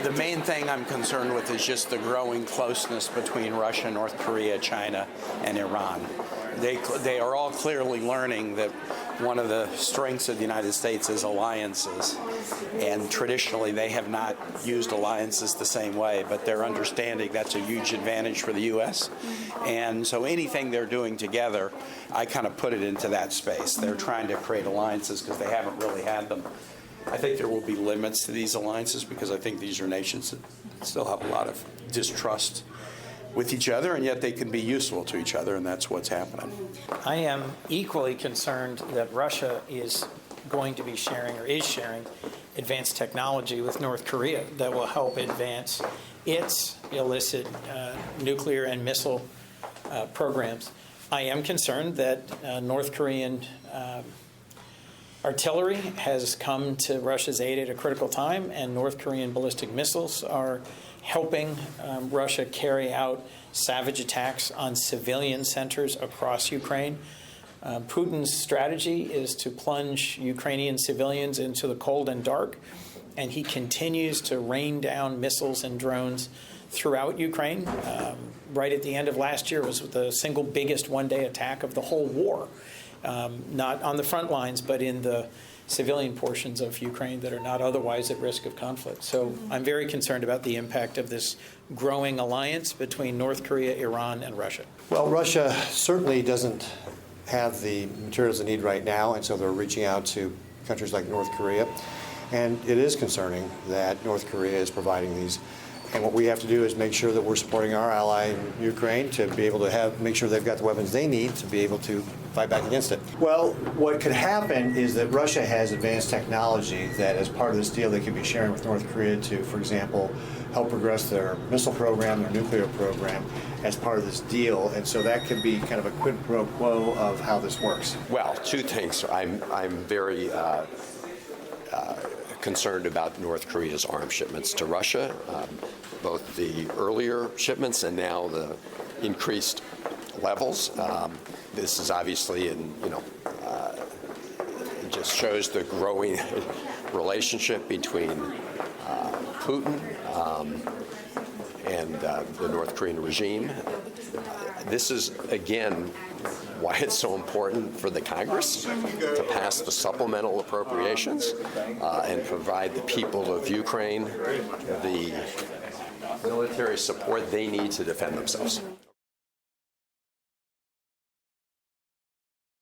The main thing I'm concerned with is just the growing closeness between Russia, North Korea, China, and Iran. They are all clearly learning that one of the strengths of the United States is alliances, and traditionally they have not used alliances the same way, but they're understanding that's a huge advantage for the U.S. And so anything they're doing together, I kind of put it into that space. They're trying to create alliances because they haven't really had them. I think there will be limits to these alliances because I think these are nations that still have a lot of distrust with each other, and yet they can be useful to each other, and that's what's happening. I am equally concerned that Russia is going to be sharing or is sharing advanced technology with North Korea that will help advance its illicit nuclear and missile programs. I am concerned that North Korean artillery has come to Russia's aid at a critical time, and North Korean ballistic missiles are helping Russia carry out savage attacks on civilian centers across Ukraine. Putin's strategy is to plunge Ukrainian civilians into the cold and dark, and he continues to rain down missiles and drones throughout Ukraine. Right at the end of last year was the single biggest one-day attack of the whole war, not on the front lines, but in the civilian portions of Ukraine that are not otherwise at risk of conflict. So I'm very concerned about the impact of this growing alliance between North Korea, Iran, and Russia. Well, Russia certainly doesn't have the materials they need right now, and so they're reaching out to countries like North Korea. And it is concerning that North Korea is providing these. And what we have to do is make sure that we're supporting our ally in Ukraine to be able to make sure they've got the weapons they need to be able to fight back against it. Well, what could happen is that Russia has advanced technology that, as part of this deal, they could be sharing with North Korea to, for example, help progress their missile program, their nuclear program, as part of this deal. And so that could be kind of a quid pro quo of how this works. Well, two things. I'm very concerned about North Korea's arms shipments to Russia, both the earlier shipments and now the increased levels. This is obviously, it just shows the growing relationship between Putin and the North Korean regime. This is, again, why it's so important for the Congress to pass the supplemental appropriations and provide the people of Ukraine the military support they need to defend themselves.